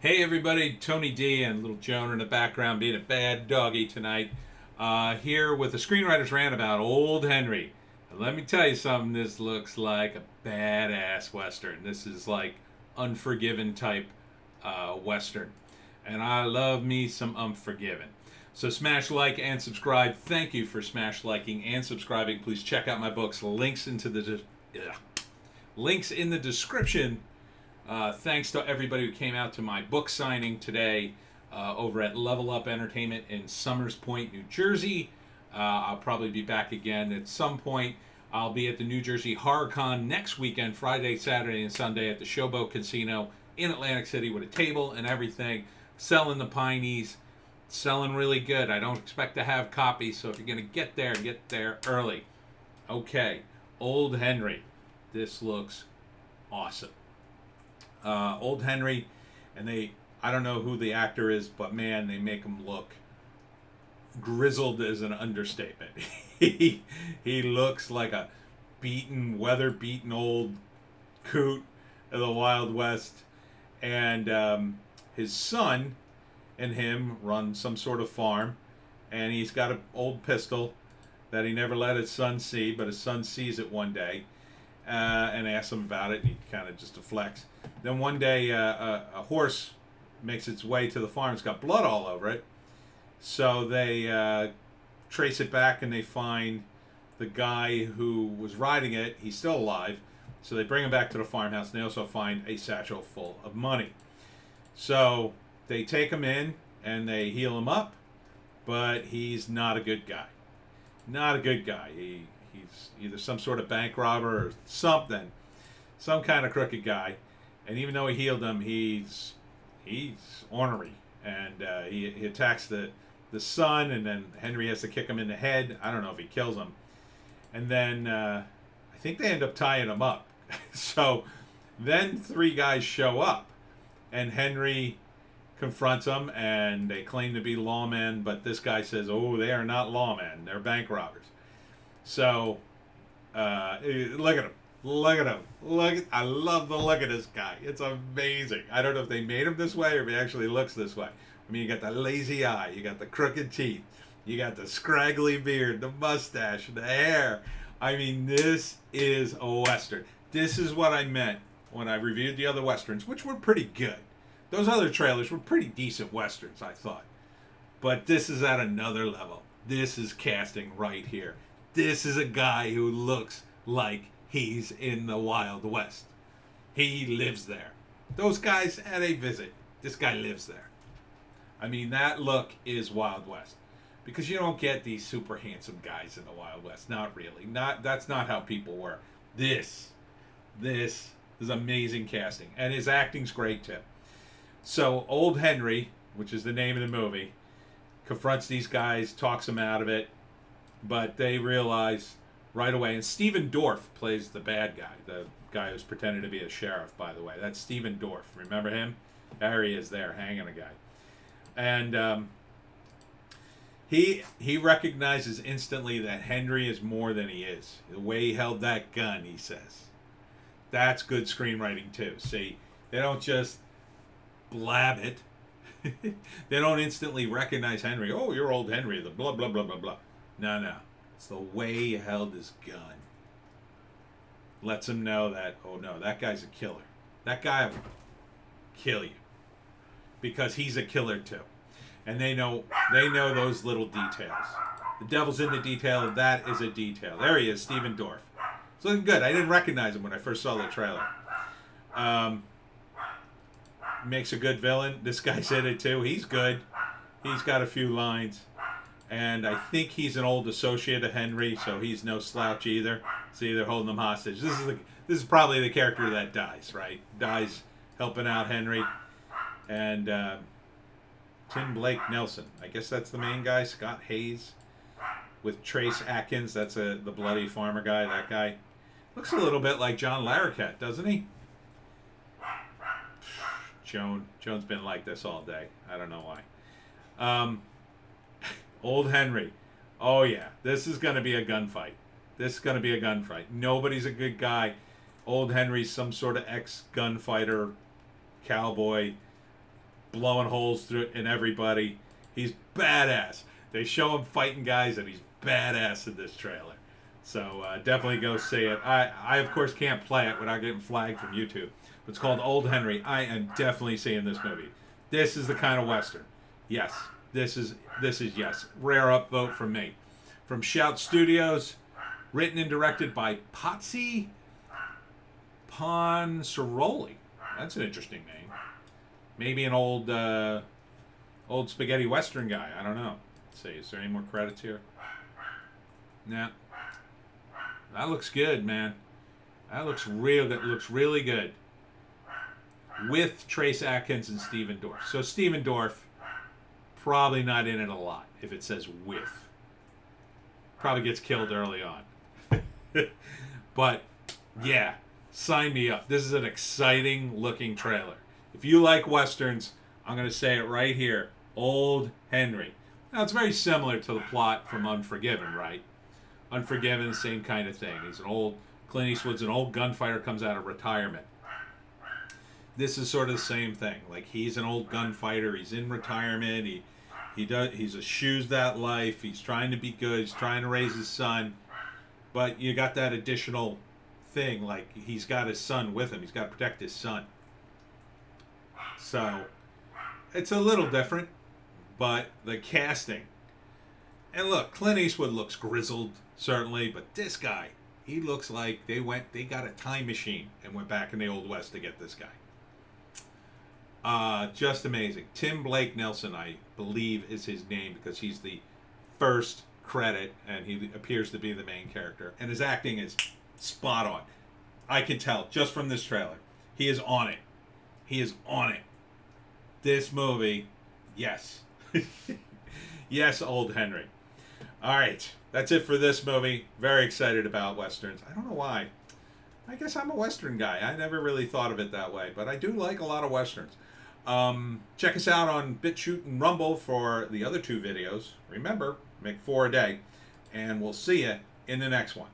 Hey everybody, Tony D and little Joan in the background being a bad doggy tonight. Here with a screenwriter's rant about Old Henry. And let me tell you something, this looks like a badass Western. This is like Unforgiven type Western. And I love me some Unforgiven. So smash like and subscribe. Thank you for smash liking and subscribing. Please check out my books. Links in the description. Thanks to everybody who came out to my book signing today over at Level Up Entertainment in Summers Point, New Jersey. I'll probably be back again at some point. I'll be at the New Jersey Horror Con next weekend, Friday, Saturday, and Sunday at the Showboat Casino in Atlantic City with a table and everything, selling the Pineys, selling really good. I don't expect to have copies, so if you're going to get there early. Okay, Old Henry. This looks awesome. Old Henry, and I don't know who the actor is, but man, they make him look grizzled is an understatement. he looks like a weather beaten old coot of the Wild West, and his son and him run some sort of farm, and he's got an old pistol that he never let his son see, but his son sees it one day, and asks him about it, and he kind of just deflects. Then one day, a horse makes its way to the farm. It's got blood all over it. So they trace it back, and they find the guy who was riding it. He's still alive. So they bring him back to the farmhouse, and they also find a satchel full of money. So they take him in, and they heal him up, but he's not a good guy. Not a good guy. He's either some sort of bank robber or something, some kind of crooked guy. And even though he healed him, he's ornery, and he attacks the son, and then Henry has to kick him in the head. I don't know if he kills him, and then I think they end up tying him up. So then three guys show up, and Henry confronts them, and they claim to be lawmen, but this guy says, "Oh, they are not lawmen; they're bank robbers." So look at him. Look at him. I love the look of this guy. It's amazing. I don't know if they made him this way or if he actually looks this way. I mean, you got the lazy eye, you got the crooked teeth, you got the scraggly beard, the mustache, the hair. I mean, this is a Western. This is what I meant when I reviewed the other Westerns, which were pretty good. Those other trailers were pretty decent Westerns, I thought. But this is at another level. This is casting right here. This is a guy who looks like he's in the Wild West. He lives there. Those guys had a visit. This guy lives there. I mean, that look is Wild West. Because you don't get these super handsome guys in the Wild West. Not really. That's not how people were. This is amazing casting. And his acting's great too. So Old Henry, which is the name of the movie, confronts these guys, talks them out of it, but they realize right away, and Stephen Dorff plays the bad guy, the guy who's pretending to be a sheriff, by the way. That's Stephen Dorff. Remember him? There he is there, hanging a guy. And he recognizes instantly that Henry is more than he is. The way he held that gun, he says. That's good screenwriting, too. See, they don't just blab it. They don't instantly recognize Henry. Oh, you're old Henry, the blah, blah, blah, blah, blah. No. It's the way he held his gun. Lets him know that, oh no, that guy's a killer. That guy will kill you. Because he's a killer too. And they know those little details. The devil's in the detail, that is a detail. There he is, Stephen Dorff. It's looking good. I didn't recognize him when I first saw the trailer. Makes a good villain. This guy's in it too. He's good. He's got a few lines. And I think he's an old associate of Henry, so he's no slouch either. See, they're holding him hostage. This is probably the character that dies, right? Dies helping out Henry. And Tim Blake Nelson. I guess that's the main guy. Scott Hayes with Trace Atkins. That's the bloody farmer guy. That guy looks a little bit like John Larroquette, doesn't he? Joan's been like this all day. I don't know why. Old Henry. Oh, yeah. This is going to be a gunfight. Nobody's a good guy. Old Henry's some sort of ex-gunfighter, cowboy. blowing holes through in everybody. He's badass. They show him fighting guys, and he's badass in this trailer. So definitely go see it. I of course can't play it without getting flagged from YouTube. It's called Old Henry. I am definitely seeing this movie. This is the kind of Western. Yes, this is yes. Rare upvote from me. From Shout Studios, written and directed by Patsy Ponsaroli. That's an interesting name. Maybe an old spaghetti Western guy. I don't know. Let's see, is there any more credits here? Nah. That looks good, man. That looks real good. Looks really good. With Trace Atkins and Stephen Dorff. So Stephen Dorff, probably not in it a lot if it says with. Probably gets killed early on. But, yeah, sign me up. This is an exciting looking trailer. If you like Westerns, I'm going to say it right here. Old Henry. Now, it's very similar to the plot from Unforgiven, right? Unforgiven, same kind of thing. He's an old, Clint Eastwood's an old gunfighter, comes out of retirement. This is sort of the same thing. Like, he's an old gunfighter. He's in retirement. He's eschews that life. He's trying to be good. He's trying to raise his son. But you got that additional thing. Like, he's got his son with him. He's got to protect his son. So, it's a little different. But the casting. And look, Clint Eastwood looks grizzled, certainly. But this guy, he looks like they got a time machine and went back in the Old West to get this guy. Just amazing. Tim Blake Nelson, I believe, is his name because he's the first credit and he appears to be the main character. And his acting is spot on. I can tell just from this trailer. He is on it. He is on it. This movie, yes. Yes, Old Henry. All right. That's it for this movie. Very excited about Westerns. I don't know why. I guess I'm a Western guy. I never really thought of it that way, but I do like a lot of Westerns. Check us out on Bitchute and Rumble for the other two videos. Remember, make 4 a day, and we'll see you in the next one.